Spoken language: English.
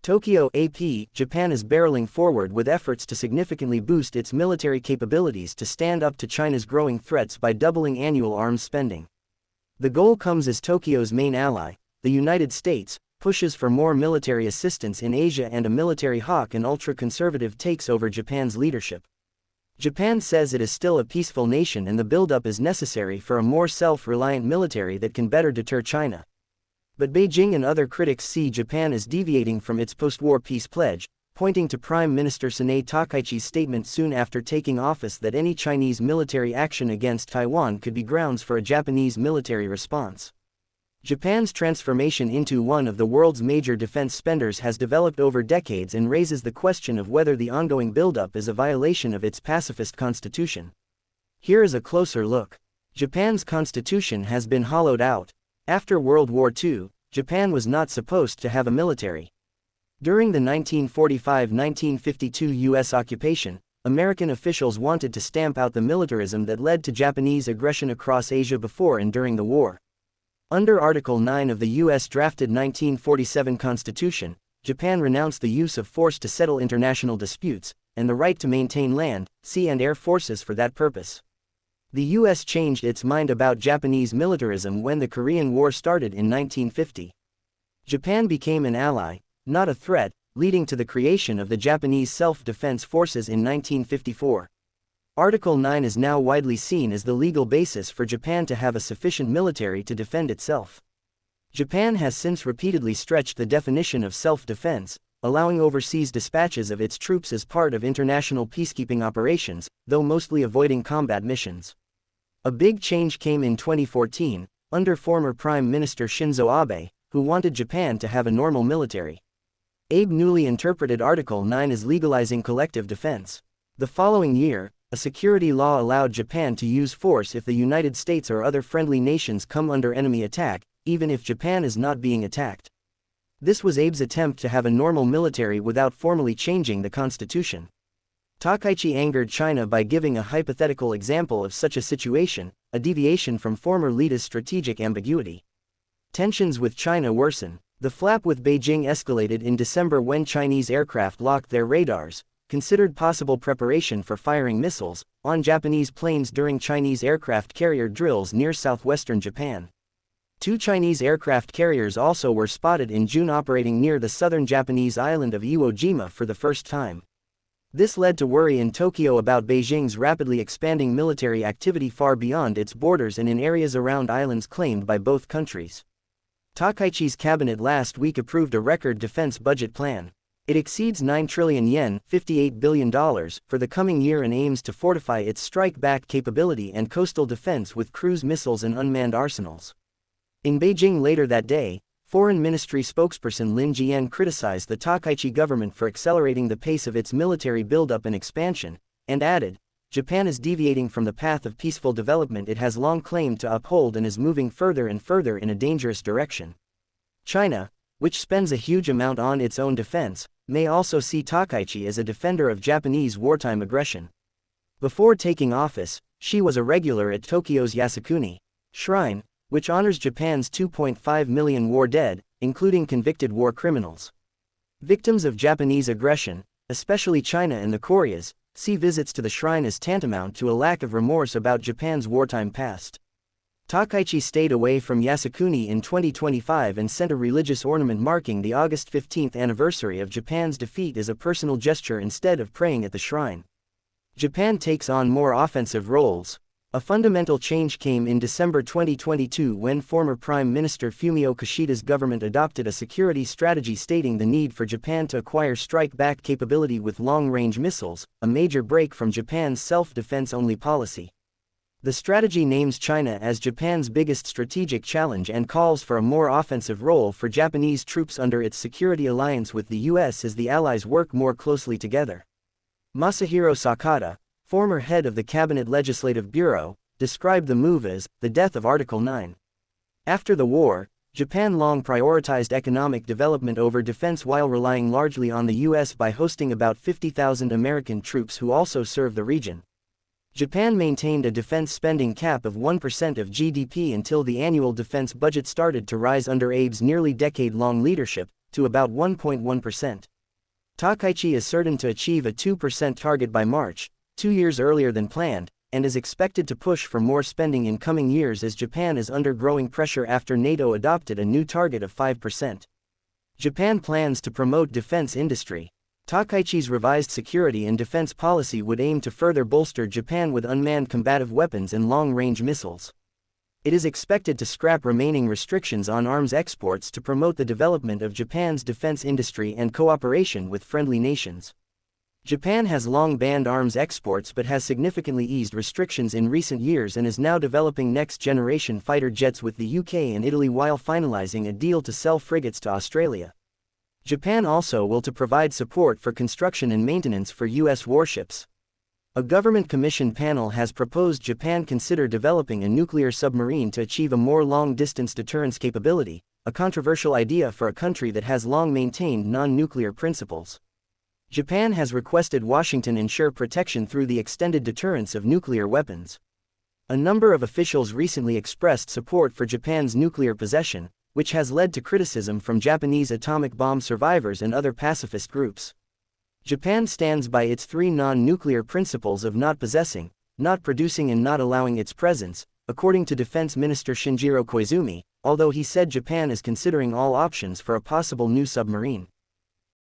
Tokyo AP, Japan is barreling forward with efforts to significantly boost its military capabilities to stand up to China's growing threats by doubling annual arms spending. The goal comes as Tokyo's main ally, the United States, pushes for more military assistance in Asia and a military hawk and ultra-conservative takes over Japan's leadership. Japan says it is still a peaceful nation and the buildup is necessary for a more self-reliant military that can better deter China. But Beijing and other critics see Japan as deviating from its post-war peace pledge, pointing to Prime Minister Sanae Takaichi's statement soon after taking office that any Chinese military action against Taiwan could be grounds for a Japanese military response. Japan's transformation into one of the world's major defense spenders has developed over decades and raises the question of whether the ongoing buildup is a violation of its pacifist constitution. Here is a closer look. Japan's constitution has been hollowed out. After World War II, Japan was not supposed to have a military. During the 1945–1952 U.S. occupation, American officials wanted to stamp out the militarism that led to Japanese aggression across Asia before and during the war. Under Article 9 of the U.S. drafted 1947 Constitution, Japan renounced the use of force to settle international disputes, and the right to maintain land, sea and air forces for that purpose. The U.S. changed its mind about Japanese militarism when the Korean War started in 1950. Japan became an ally, not a threat, leading to the creation of the Japanese Self-Defense Forces in 1954. Article 9 is now widely seen as the legal basis for Japan to have a sufficient military to defend itself. Japan has since repeatedly stretched the definition of self-defense, allowing overseas dispatches of its troops as part of international peacekeeping operations, though mostly avoiding combat missions. A big change came in 2014, under former Prime Minister Shinzo Abe, who wanted Japan to have a normal military. Abe newly interpreted Article 9 as legalizing collective defense. The following year, a security law allowed Japan to use force if the United States or other friendly nations come under enemy attack, even if Japan is not being attacked. This was Abe's attempt to have a normal military without formally changing the constitution. Takaichi angered China by giving a hypothetical example of such a situation, a deviation from former leaders' strategic ambiguity. Tensions with China worsen. The flap with Beijing escalated in December when Chinese aircraft locked their radars, considered possible preparation for firing missiles, on Japanese planes during Chinese aircraft carrier drills near southwestern Japan. 2 Chinese aircraft carriers also were spotted in June operating near the southern Japanese island of Iwo Jima for the first time. This led to worry in Tokyo about Beijing's rapidly expanding military activity far beyond its borders and in areas around islands claimed by both countries. Takaichi's cabinet last week approved a record defense budget plan. It exceeds 9 trillion yen, $58 billion, for the coming year and aims to fortify its strike-back capability and coastal defense with cruise missiles and unmanned arsenals. In Beijing later that day, Foreign Ministry spokesperson Lin Jian criticized the Takaichi government for accelerating the pace of its military buildup and expansion, and added, Japan is deviating from the path of peaceful development it has long claimed to uphold and is moving further and further in a dangerous direction. China, which spends a huge amount on its own defense, may also see Takaichi as a defender of Japanese wartime aggression. Before taking office, she was a regular at Tokyo's Yasukuni Shrine, which honors Japan's 2.5 million war dead, including convicted war criminals. Victims of Japanese aggression, especially China and the Koreas, see visits to the shrine as tantamount to a lack of remorse about Japan's wartime past. Takaichi stayed away from Yasukuni in 2025 and sent a religious ornament marking the August 15th anniversary of Japan's defeat as a personal gesture instead of praying at the shrine. Japan takes on more offensive roles. A fundamental change came in December 2022 when former Prime Minister Fumio Kishida's government adopted a security strategy stating the need for Japan to acquire strike-back capability with long-range missiles, a major break from Japan's self-defense-only policy. The strategy names China as Japan's biggest strategic challenge and calls for a more offensive role for Japanese troops under its security alliance with the U.S. as the Allies work more closely together. Masahiro Sakata, former head of the Cabinet Legislative Bureau, described the move as the death of Article 9. After the war, Japan long prioritized economic development over defense while relying largely on the U.S. by hosting about 50,000 American troops who also serve the region. Japan maintained a defense spending cap of 1% of GDP until the annual defense budget started to rise under Abe's nearly decade-long leadership, to about 1.1%. Takaichi is certain to achieve a 2% target by March, 2 years earlier than planned, and is expected to push for more spending in coming years as Japan is under growing pressure after NATO adopted a new target of 5%. Japan plans to promote defense industry. Takaichi's revised security and defense policy would aim to further bolster Japan with unmanned combative weapons and long-range missiles. It is expected to scrap remaining restrictions on arms exports to promote the development of Japan's defense industry and cooperation with friendly nations. Japan has long banned arms exports but has significantly eased restrictions in recent years and is now developing next-generation fighter jets with the UK and Italy while finalizing a deal to sell frigates to Australia. Japan also will to provide support for construction and maintenance for US warships. A government commission panel has proposed Japan consider developing a nuclear submarine to achieve a more long-distance deterrence capability, a controversial idea for a country that has long maintained non-nuclear principles. Japan has requested Washington ensure protection through the extended deterrence of nuclear weapons. A number of officials recently expressed support for Japan's nuclear possession, which has led to criticism from Japanese atomic bomb survivors and other pacifist groups. Japan stands by its 3 non-nuclear principles of not possessing, not producing and not allowing its presence, according to Defense Minister Shinjiro Koizumi, although he said Japan is considering all options for a possible new submarine.